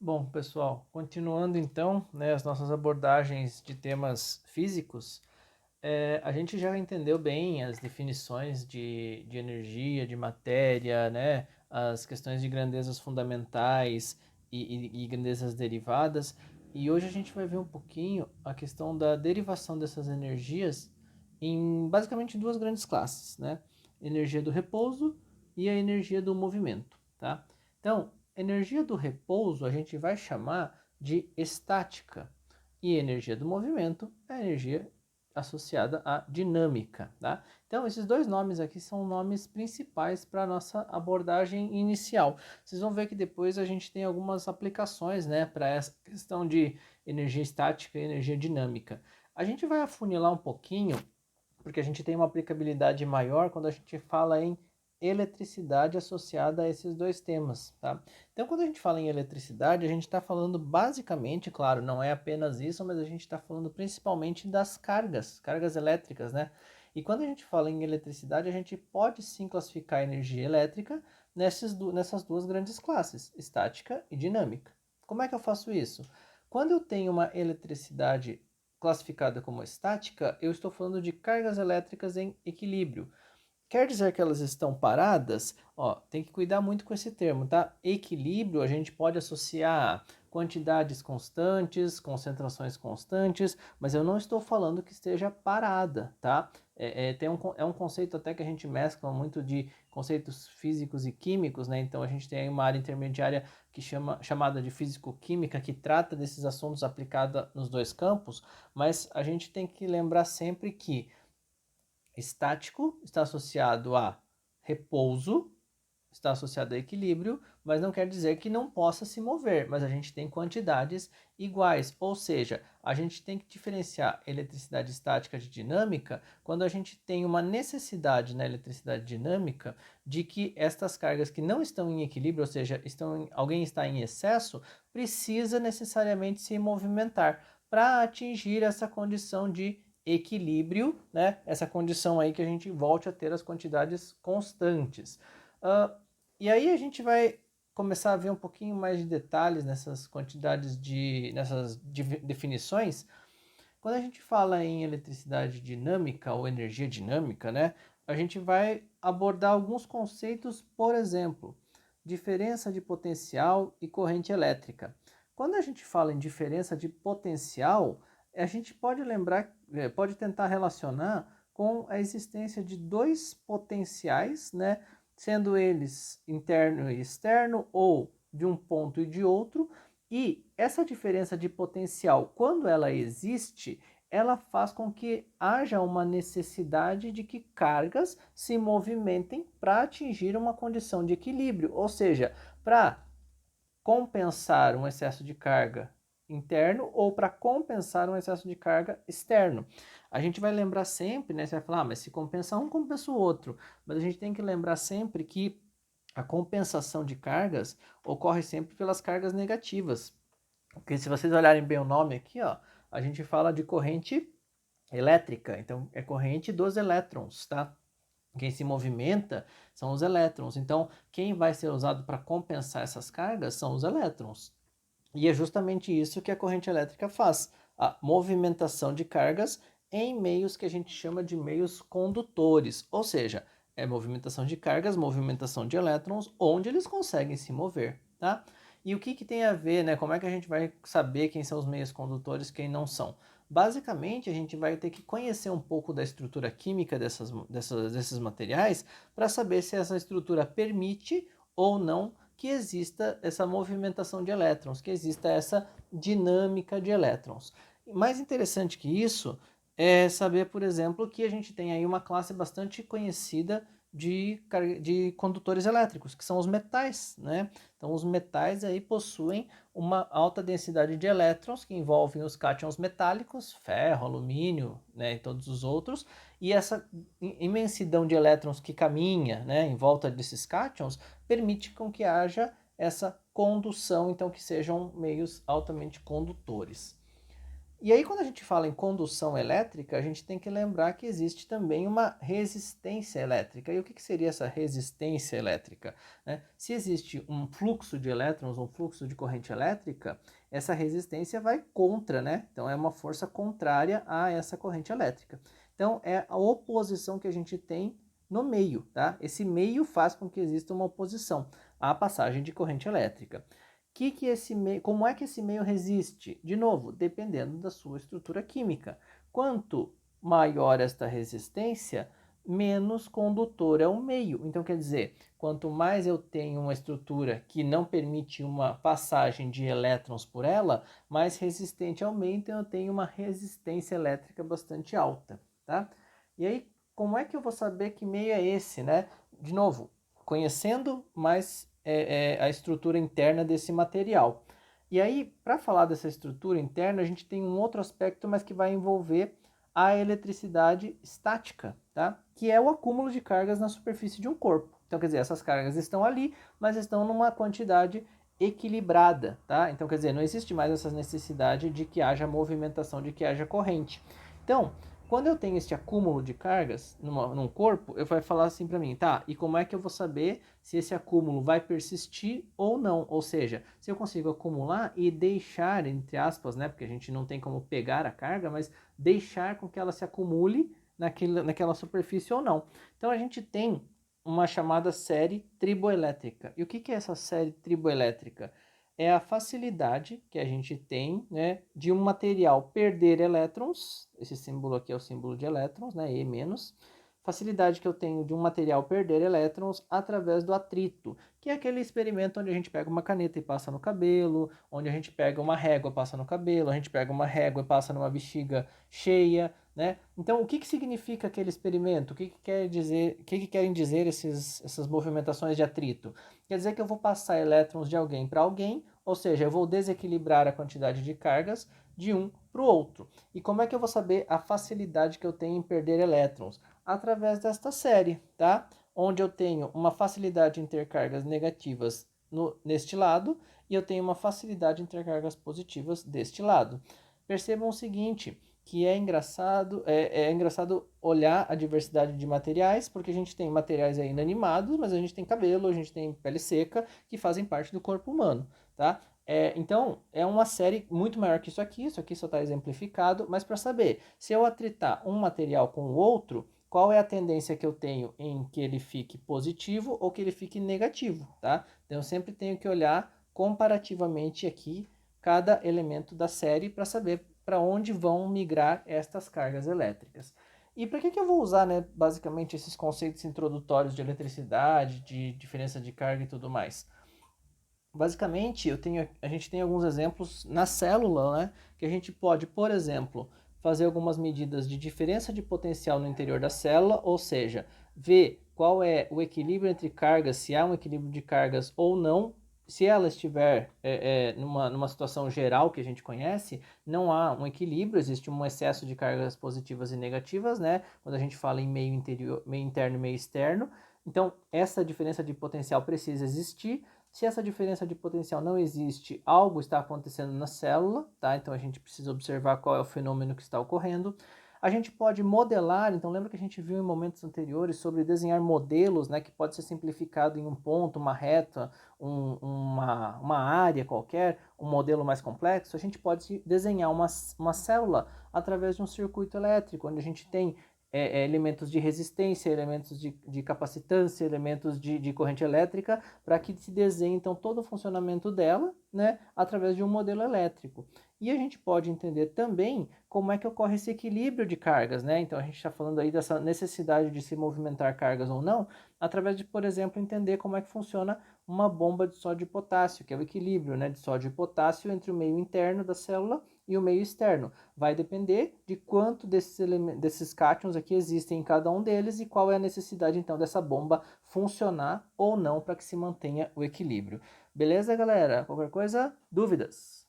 Bom, pessoal, continuando então, né, as nossas abordagens de temas físicos, a gente já entendeu bem as definições de energia, de matéria, né, as questões de grandezas fundamentais e grandezas derivadas, e hoje a gente vai ver um pouquinho a questão da derivação dessas energias em basicamente duas grandes classes, né? Energia do repouso e a energia do movimento, tá? Então, energia do repouso a gente vai chamar de estática e energia do movimento é a energia associada à dinâmica, tá? Então, esses dois nomes aqui são nomes principais para a nossa abordagem inicial. Vocês vão ver que depois a gente tem algumas aplicações, né, para essa questão de energia estática e energia dinâmica. A gente vai afunilar um pouquinho porque a gente tem uma aplicabilidade maior quando a gente fala em eletricidade associada a esses dois temas, tá? Então, quando a gente fala em eletricidade, a gente está falando basicamente, claro, não é apenas isso, mas a gente está falando principalmente das cargas elétricas, né? E quando a gente fala em eletricidade, a gente pode sim classificar a energia elétrica nessas duas grandes classes, estática e dinâmica. Como é que eu faço isso? Quando eu tenho uma eletricidade classificada como estática, eu estou falando de cargas elétricas em equilíbrio. Quer dizer que elas estão paradas? Ó, tem que cuidar muito com esse termo, tá? Equilíbrio a gente pode associar a quantidades constantes, concentrações constantes, mas eu não estou falando que esteja parada, tá? É um conceito até que a gente mescla muito de conceitos físicos e químicos, né? Então a gente tem aí uma área intermediária chamada de físico-química que trata desses assuntos aplicada nos dois campos, mas a gente tem que lembrar sempre que estático está associado a repouso, está associado a equilíbrio, mas não quer dizer que não possa se mover, mas a gente tem quantidades iguais, ou seja, a gente tem que diferenciar eletricidade estática de dinâmica quando a gente tem uma necessidade na eletricidade dinâmica de que estas cargas que não estão em equilíbrio, ou seja, alguém está em excesso, precisa necessariamente se movimentar para atingir essa condição de equilíbrio, né? Essa condição aí que a gente volte a ter as quantidades constantes. Uh, e aí a gente vai começar a ver um pouquinho mais de detalhes nessas nessas definições. Quando a gente fala em eletricidade dinâmica ou energia dinâmica, né? A gente vai abordar alguns conceitos, por exemplo, diferença de potencial e corrente elétrica. Quando a gente fala em diferença de potencial, a gente pode lembrar, pode tentar relacionar com a existência de dois potenciais, né, sendo eles interno e externo ou de um ponto e de outro, e essa diferença de potencial, quando ela existe, ela faz com que haja uma necessidade de que cargas se movimentem para atingir uma condição de equilíbrio, ou seja, para compensar um excesso de carga interno ou para compensar um excesso de carga externo. A gente vai lembrar sempre, né? Você vai falar, mas se compensa um, compensa o outro. Mas a gente tem que lembrar sempre que a compensação de cargas ocorre sempre pelas cargas negativas. Porque se vocês olharem bem o nome aqui, ó, a gente fala de corrente elétrica, então é corrente dos elétrons, tá? Quem se movimenta são os elétrons. Então, quem vai ser usado para compensar essas cargas são os elétrons. E é justamente isso que a corrente elétrica faz, a movimentação de cargas em meios que a gente chama de meios condutores, ou seja, é movimentação de cargas, movimentação de elétrons, onde eles conseguem se mover, tá? E o que tem a ver, né? Como é que a gente vai saber quem são os meios condutores e quem não são? Basicamente, a gente vai ter que conhecer um pouco da estrutura química desses materiais para saber se essa estrutura permite ou não que exista essa movimentação de elétrons, que exista essa dinâmica de elétrons. Mais interessante que isso é saber, por exemplo, que a gente tem aí uma classe bastante conhecida de condutores elétricos, que são os metais, né? Então, os metais aí possuem uma alta densidade de elétrons, que envolvem os cátions metálicos, ferro, alumínio, né, e todos os outros, e essa imensidão de elétrons que caminha, né, em volta desses cátions permite com que haja essa condução, então que sejam meios altamente condutores. E aí, quando a gente fala em condução elétrica, a gente tem que lembrar que existe também uma resistência elétrica. E o que seria essa resistência elétrica? Né? Se existe um fluxo de elétrons, um fluxo de corrente elétrica, essa resistência vai contra, né? Então, é uma força contrária a essa corrente elétrica. Então, é a oposição que a gente tem no meio, tá? Esse meio faz com que exista uma oposição à passagem de corrente elétrica. Como é que esse meio resiste? De novo, dependendo da sua estrutura química. Quanto maior esta resistência, menos condutor é o meio. Então, quer dizer, quanto mais eu tenho uma estrutura que não permite uma passagem de elétrons por ela, mais resistente é o meio, então eu tenho uma resistência elétrica bastante alta, tá? E aí, como é que eu vou saber que meio é esse, né? De novo, conhecendo mais a estrutura interna desse material. E aí, para falar dessa estrutura interna, a gente tem um outro aspecto, mas que vai envolver a eletricidade estática, tá? Que é o acúmulo de cargas na superfície de um corpo. Então, quer dizer, essas cargas estão ali, mas estão numa quantidade equilibrada, tá? Então, quer dizer, não existe mais essa necessidade de que haja movimentação, de que haja corrente. Então, quando eu tenho este acúmulo de cargas num corpo, eu vai falar assim para mim, tá, e como é que eu vou saber se esse acúmulo vai persistir ou não? Ou seja, se eu consigo acumular e deixar, entre aspas, né, porque a gente não tem como pegar a carga, mas deixar com que ela se acumule naquela superfície ou não. Então a gente tem uma chamada série triboelétrica. E o que é essa série triboelétrica? É a facilidade que a gente tem, né, de um material perder elétrons, esse símbolo aqui é o símbolo de elétrons, né, E-, facilidade que eu tenho de um material perder elétrons através do atrito, que é aquele experimento onde a gente pega uma caneta e passa no cabelo, onde a gente pega uma régua e passa no cabelo, a gente pega uma régua e passa numa bexiga cheia, né? Então, o que significa aquele experimento? O que quer dizer, o que querem dizer essas movimentações de atrito? Quer dizer que eu vou passar elétrons de alguém para alguém, ou seja, eu vou desequilibrar a quantidade de cargas de um para o outro. E como é que eu vou saber a facilidade que eu tenho em perder elétrons? Através desta série, tá? Onde eu tenho uma facilidade em ter cargas negativas neste lado e eu tenho uma facilidade em ter cargas positivas deste lado. Percebam o seguinte, que é engraçado olhar a diversidade de materiais, porque a gente tem materiais aí inanimados, mas a gente tem cabelo, a gente tem pele seca, que fazem parte do corpo humano, tá? Então, é uma série muito maior que isso aqui só está exemplificado, mas para saber, se eu atritar um material com o outro, qual é a tendência que eu tenho em que ele fique positivo ou que ele fique negativo, tá? Então, eu sempre tenho que olhar comparativamente aqui cada elemento da série para saber para onde vão migrar estas cargas elétricas. E para que eu vou usar, né, basicamente, esses conceitos introdutórios de eletricidade, de diferença de carga e tudo mais? Basicamente, a gente tem alguns exemplos na célula, né, que a gente pode, por exemplo, fazer algumas medidas de diferença de potencial no interior da célula, ou seja, ver qual é o equilíbrio entre cargas, se há um equilíbrio de cargas ou não. Se ela estiver numa situação geral que a gente conhece, não há um equilíbrio, existe um excesso de cargas positivas e negativas, né? Quando a gente fala em meio interior, meio interno e meio externo. Então, essa diferença de potencial precisa existir. Se essa diferença de potencial não existe, algo está acontecendo na célula, tá? Então a gente precisa observar qual é o fenômeno que está ocorrendo. A gente pode modelar, então lembra que a gente viu em momentos anteriores sobre desenhar modelos, né, que pode ser simplificado em um ponto, uma reta, uma área qualquer, um modelo mais complexo. A gente pode desenhar uma célula através de um circuito elétrico, onde a gente tem elementos de resistência, elementos de capacitância, elementos de corrente elétrica, para que se desenhe então todo o funcionamento dela, né, através de um modelo elétrico. E a gente pode entender também como é que ocorre esse equilíbrio de cargas, né? Então a gente está falando aí dessa necessidade de se movimentar cargas ou não, através de, por exemplo, entender como é que funciona uma bomba de sódio e potássio, que é o equilíbrio, né, de sódio e potássio entre o meio interno da célula e o meio externo. Vai depender de quanto desses cátions aqui existem em cada um deles e qual é a necessidade então dessa bomba funcionar ou não para que se mantenha o equilíbrio. Beleza, galera? Qualquer coisa, dúvidas?